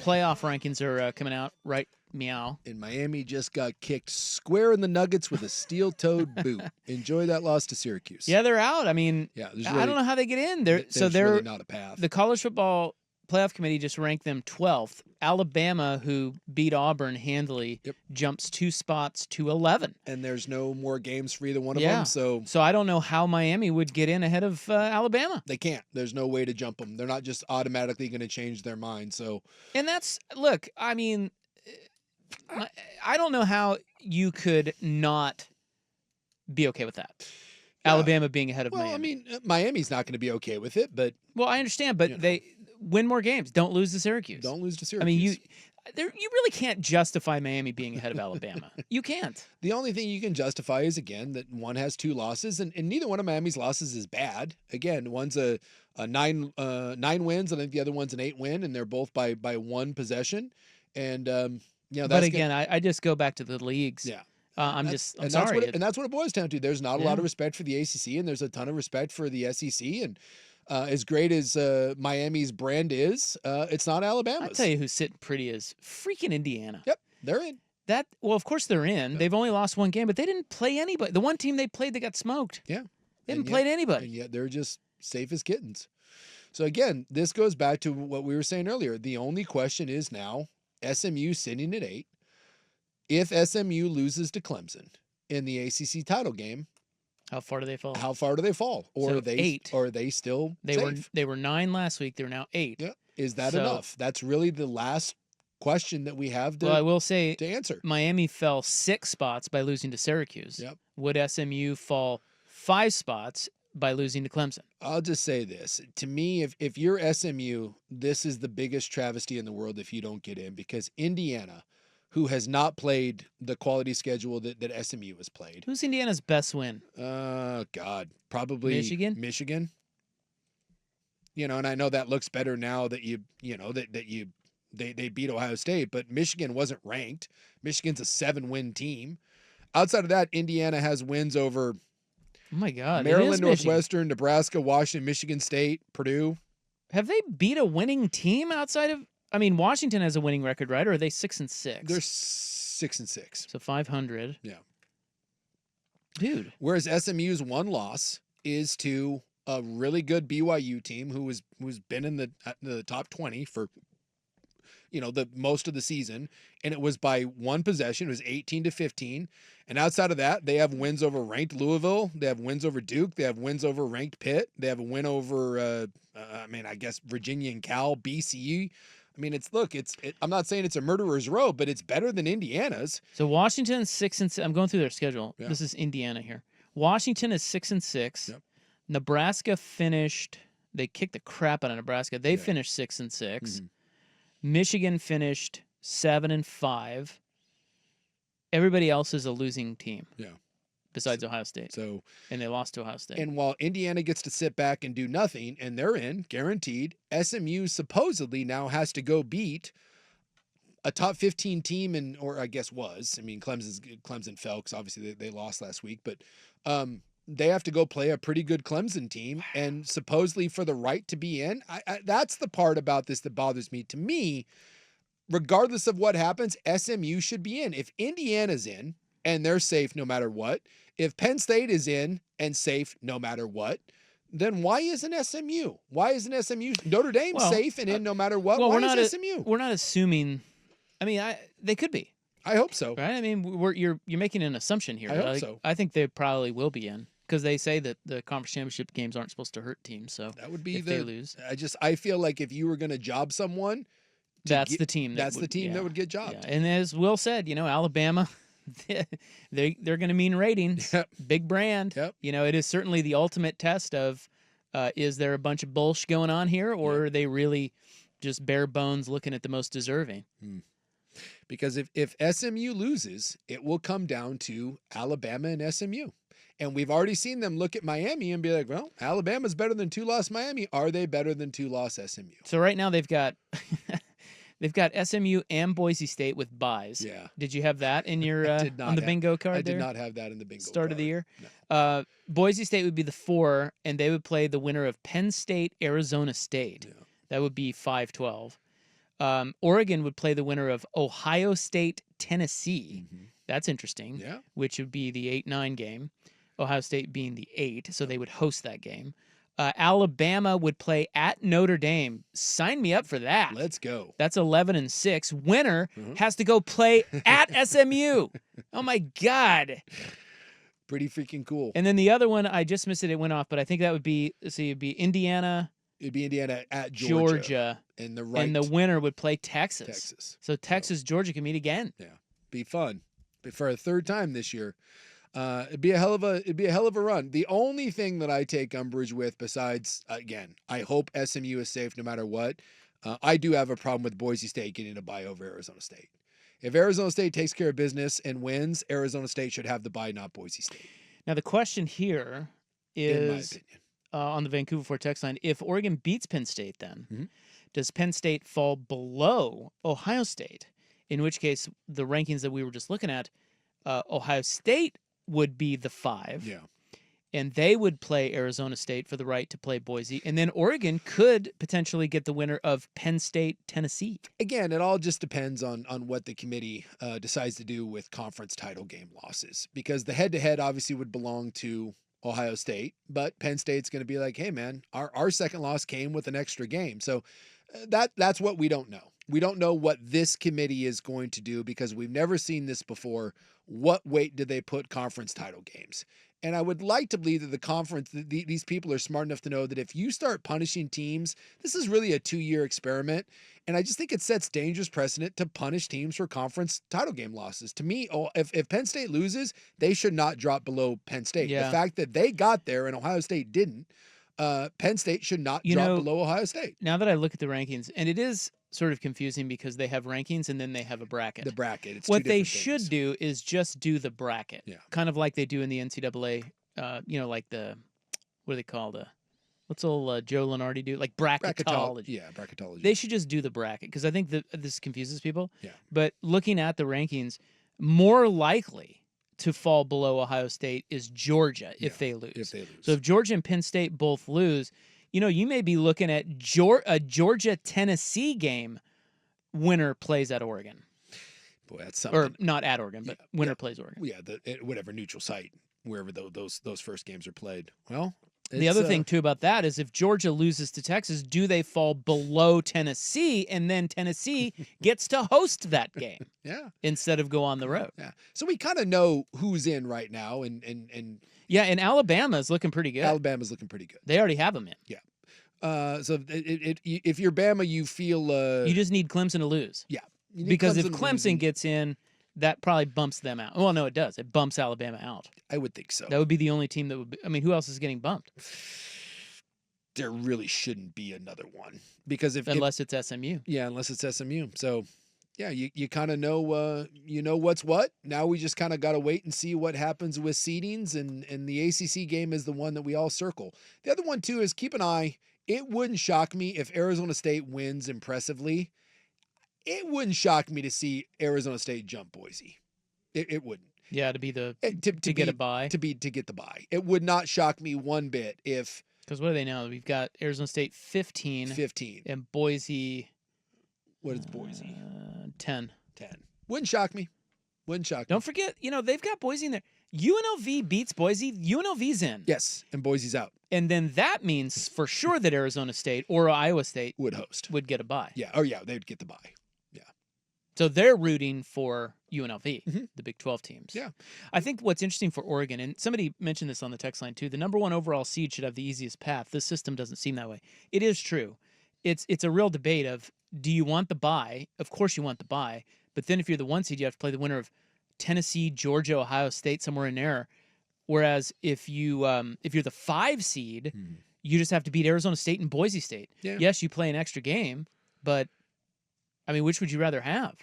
playoff rankings are coming out, right? Meow. And Miami just got kicked square in the nuggets with a steel-toed boot. Enjoy that loss to Syracuse. Yeah, they're out. I mean, Yeah, I don't know how they get in. They're really not a path. The college football playoff committee just ranked them 12th. Alabama, who beat Auburn handily, jumps 2 spots to 11. And there's no more games for either one of them. So I don't know how Miami would get in ahead of Alabama. They can't. There's no way to jump them. They're not just automatically going to change their mind. So, and look, I mean, I don't know how you could not be okay with that. Yeah. Alabama being ahead of Miami. Well, I mean, Miami's not going to be okay with it, but... Well, I understand, but they win more games. Don't lose to Syracuse. Don't lose to Syracuse. I mean, you really can't justify Miami being ahead of Alabama. You can't. The only thing you can justify is, again, that one has 2 losses, and neither one of Miami's losses is bad. Again, one's a 9 wins, and I think the other one's an 8 win, and they're both by 1 possession. And, but again, I just go back to the leagues. Yeah. I'm sorry. And that's what it boils down to. There's not a lot of respect for the ACC, and there's a ton of respect for the SEC. And as great as Miami's brand is, it's not Alabama's. I'll tell you who's sitting pretty is freaking Indiana. Yep, they're in. Well, of course they're in. Yep. They've only lost 1 game, but they didn't play anybody. The one team they played, they got smoked. Yeah. They haven't played anybody. And yet they're just safe as kittens. So again, this goes back to what we were saying earlier. The only question is now SMU sitting at 8. If SMU loses to Clemson in the ACC title game, how far do they fall? Or so are they 8? Or are they still safe? They were 9 last week. They're now 8. Yeah. Is that enough? That's really the last question that we have to. Well, I will say to answer. Miami fell 6 spots by losing to Syracuse. Yep. Would SMU fall 5 spots by losing to Clemson? I'll just say this. To me, if you're SMU, this is the biggest travesty in the world if you don't get in, because Indiana, who has not played the quality schedule that SMU has played. Who's Indiana's best win? God, probably Michigan. And I know that looks better now that they beat Ohio State, but Michigan wasn't ranked. Michigan's a 7-win team. Outside of that, Indiana has wins over oh my God, Maryland, Northwestern, Nebraska, Washington, Michigan State, Purdue. Have they beat a winning team outside of? I mean, Washington has a winning record, right? Or are they 6-6? They're 6-6. So 500. Yeah. Dude. Whereas SMU's 1 loss is to a really good BYU team who's been in the top 20 for the most of the season, and it was by 1 possession. It was 18-15. And outside of that, they have wins over ranked Louisville. They have wins over Duke. They have wins over ranked Pitt. They have a win over I guess Virginia and Cal, BC. I mean, I'm not saying it's a murderer's row, but it's better than Indiana's. So Washington's 6-6. I'm going through their schedule. Yeah. This is Indiana here. Washington is 6-6. Yep. Nebraska finished. They kicked the crap out of Nebraska. They finished 6-6. Mm-hmm. Michigan finished 7-5. Everybody else is a losing team. Yeah. Besides Ohio State. And they lost to Ohio State. And while Indiana gets to sit back and do nothing, and they're in, guaranteed, SMU supposedly now has to go beat a top 15 team, or I guess was. I mean, Clemson fell because obviously they lost last week, but they have to go play a pretty good Clemson team, and supposedly for the right to be in. That's the part about this that bothers me. To me, regardless of what happens, SMU should be in. If Indiana's in and they're safe no matter what, if Penn State is in and safe no matter what, then why isn't SMU? Why isn't SMU? Notre Dame's safe and in no matter what. Well, why is SMU? We're not assuming. I mean, they could be. I hope so. Right? I mean, you're making an assumption here. I hope so. I think they probably will be in, because they say that the conference championship games aren't supposed to hurt teams. So that would be they lose. I feel like if you were going to job someone, that's the team. That's the team that would get jobbed. Yeah. And as Will said, Alabama, they're going to mean ratings. Yep. Big brand. Yep. It is certainly the ultimate test of is there a bunch of bullshit going on here, or are they really just bare bones looking at the most deserving? Because if SMU loses, it will come down to Alabama and SMU. And we've already seen them look at Miami and be like, well, Alabama's better than 2-loss Miami. Are they better than 2-loss SMU? So right now they've got SMU and Boise State with buys. Yeah. Did you have that in your on the bingo card? I did not have that in the bingo start card. Of the year. No. Boise State would be the 4, and they would play the winner of Penn State, Arizona State. Yeah. That would be 5-12. Oregon would play the winner of Ohio State, Tennessee. That's interesting. Yeah. Which would be the 8-9 game. Ohio State being the 8, so they would host that game. Alabama would play at Notre Dame. Sign me up for that. Let's go. That's 11-6. Winner has to go play at SMU. Oh my God. Pretty freaking cool. And then the other one, I just missed it. It went off, but I think that would be, it'd be Indiana. It'd be Indiana at Georgia. And the winner would play Texas. So Texas, Georgia can meet again. Yeah. Be fun. For a third time this year. It'd be a hell of a run. The only thing that I take umbrage with, besides, again, I hope SMU is safe no matter what. I do have a problem with Boise State getting a bye over Arizona State. If Arizona State takes care of business and wins, Arizona State should have the bye, not Boise State. Now the question here is, in my opinion, on the Vancouver Fort text line, if Oregon beats Penn State, then does Penn State fall below Ohio State? In which case, the rankings that we were just looking at, Ohio State would be the 5. Yeah. And they would play Arizona State for the right to play Boise. And then Oregon could potentially get the winner of Penn State, Tennessee. Again, it all just depends on what the committee decides to do with conference title game losses. Because the head-to-head obviously would belong to Ohio State. But Penn State's going to be like, hey, man, our second loss came with an extra game. So that's what we don't know. We don't know what this committee is going to do because we've never seen this before. What weight did they put conference title games? And I would like to believe that the conference, these people are smart enough to know that if you start punishing teams, this is really a 2-year experiment. And I just think it sets dangerous precedent to punish teams for conference title game losses. To me, if Penn State loses, they should not drop below Penn State. Yeah. The fact that they got there and Ohio State didn't, Penn State should not drop below Ohio State. Now that I look at the rankings, and it is sort of confusing because they have rankings and then they have a bracket. The bracket. It's what they should do is just do the bracket. Yeah. Kind of like they do in the NCAA, like the, what are they called? What's old Joe Lenardi do? Like bracketology. Yeah, bracketology. They should just do the bracket because I think that this confuses people. Yeah. But looking at the rankings, more likely to fall below Ohio State is Georgia if they lose. So if Georgia and Penn State both lose, you may be looking at a Georgia-Tennessee game. Winner plays at Oregon. Boy, that's something. Or not at Oregon, but winner plays Oregon. Yeah, whatever neutral site, wherever those first games are played. Well, the other thing, too, about that is if Georgia loses to Texas, do they fall below Tennessee, and then Tennessee gets to host that game instead of go on the road? Yeah. So we kind of know who's in right now, and and Alabama's looking pretty good. Alabama's looking pretty good. They already have them in. Yeah. So if you're Bama, you feel you just need Clemson to lose. Yeah. Because if Clemson gets in, that probably bumps them out. Well, no, it does. It bumps Alabama out. I would think so. That would be the only team that would be. I mean, who else is getting bumped? There really shouldn't be another one because unless it's SMU. Yeah, unless it's SMU. So, yeah, you kind of know what's what. Now we just kind of got to wait and see what happens with seedings, and the ACC game is the one that we all circle. The other one too is keep an eye. It wouldn't shock me if Arizona State wins impressively. It wouldn't shock me to see Arizona State jump Boise. It wouldn't. Yeah, to be to get a bye. To get the bye. It would not shock me one bit if. Because what do they now? We've got Arizona State 15. And Boise. What is Boise? 10. Wouldn't shock me. Don't forget, they've got Boise in there. UNLV beats Boise. UNLV's in. Yes, and Boise's out. And then that means for sure that Arizona State or Iowa State would get a bye. Yeah. Oh, yeah, they'd get the bye. Yeah. So they're rooting for UNLV, the Big 12 teams. Yeah. I think what's interesting for Oregon, and somebody mentioned this on the text line too, the number 1 overall seed should have the easiest path. This system doesn't seem that way. It is true. It's a real debate of, do you want the bye? Of course you want the bye. But then if you're the 1 seed, you have to play the winner of Tennessee, Georgia, Ohio State, somewhere in there. Whereas if you're the 5 seed, you just have to beat Arizona State and Boise State. Yeah. Yes, you play an extra game, but I mean, which would you rather have?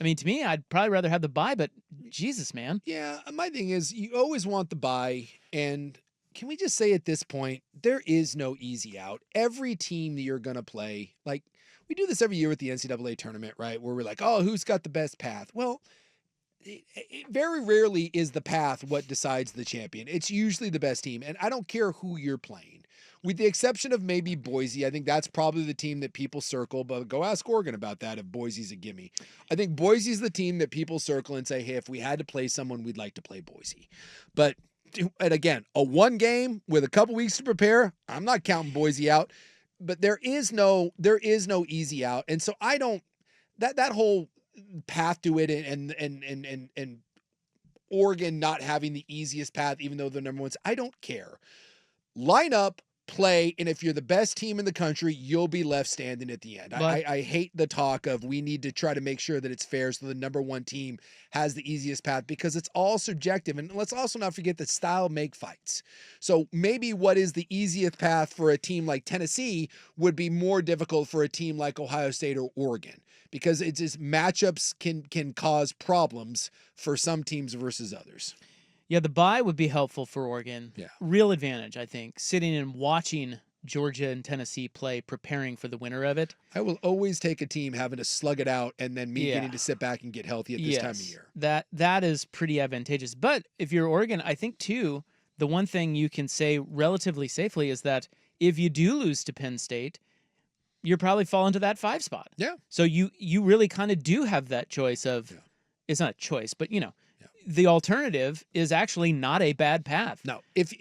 I mean, to me, I'd probably rather have the bye, but Jesus, man. Yeah, my thing is you always want the bye, and can we just say at this point, there is no easy out. Every team that you're going to play, like we do this every year with the NCAA tournament, right? Where we're like, oh, who's got the best path? Well, it very rarely is the path what decides the champion. It's usually the best team, and I don't care who you're playing. with the exception of maybe Boise. I think that's probably the team that people circle, but go ask Oregon about that if Boise's a gimme. I think Boise's the team that people circle and say, hey, if we had to play someone, we'd like to play Boise. But, and again, a one game with a couple weeks to prepare, I'm not counting Boise out, but there is no easy out. And so I don't, that whole path to it and Oregon not having the easiest path, even though they're number ones, I don't care. Line up, play, and if you're the best team in the country, you'll be left standing at the end. I hate the talk of we need to try to make sure that it's fair so the number one team has the easiest path, because it's all subjective. And let's also not forget that style make fights. So maybe what is the easiest path for a team like Tennessee would be more difficult for a team like Ohio State or Oregon, because it's just matchups can cause problems for some teams versus others. Yeah, the bye would be helpful for Oregon. Yeah. Real advantage, I think, sitting and watching Georgia and Tennessee play, preparing for the winner of it. I will always take a team having to slug it out and then me getting to sit back and get healthy at this time of year. That is pretty advantageous. But if you're Oregon, I think, too, the one thing you can say relatively safely is that if you do lose to Penn State, you're probably fall into that 5 spot. Yeah. So you really kind of do have that choice of, it's not a choice, but, the alternative is actually not a bad path. No, if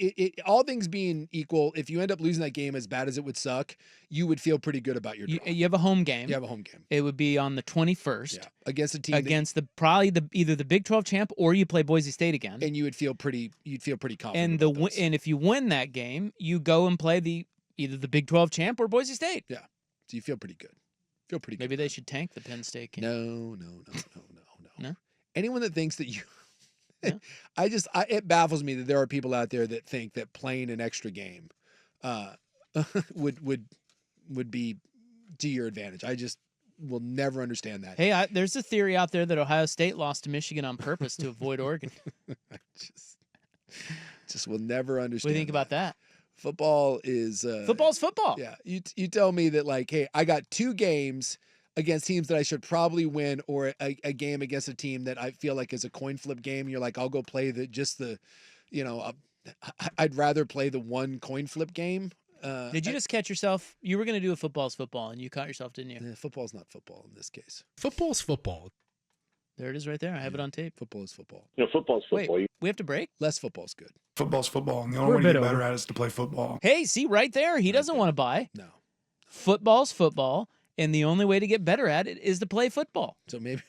all things being equal, if you end up losing that game, as bad as it would suck, you would feel pretty good about your draw. You have a home game. You have a home game. It would be on the 21st against a team either the Big 12 champ or you play Boise State again, and you'd feel pretty confident. And if you win that game, you go and play either the Big 12 champ or Boise State. Yeah, so you feel pretty good. Maybe they should tank the Penn State game. No. Anyone that thinks that you. It baffles me that there are people out there that think that playing an extra game would be to your advantage. I just will never understand that. Hey, there's a theory out there that Ohio State lost to Michigan on purpose to avoid Oregon. I just will never understand. What do you think about that? Football is football's football. Yeah, you tell me that, like, hey, I got 2 games against teams that I should probably win, or a game against a team that I feel like is a coin flip game. You're like, I'll go play I'd rather play the one coin flip game. Did you just catch yourself? You were going to do a football's football, and you caught yourself, didn't you? Football's not football in this case. Football's football. There it is right there. I have it on tape. Football is football. Football's football. Wait, we have to break? Less football's good. Football's football, and the only way to get better at it is to play football. Hey, see, right there. He doesn't want to buy. No. Football's football. And the only way to get better at it is to play football. So maybe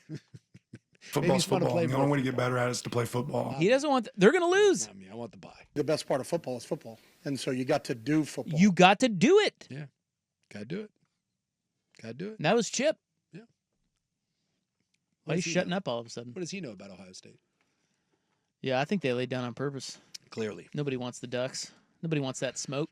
football's football. And the only way to get better at it is to play football. He doesn't want. They're going to lose. I want the buy. The best part of football is football, and so you got to do football. You got to do it. Yeah, gotta do it. And that was Chip. Yeah. Why are you shutting up all of a sudden? What does he know about Ohio State? Yeah, I think they laid down on purpose. Clearly, nobody wants the Ducks. Nobody wants that smoke.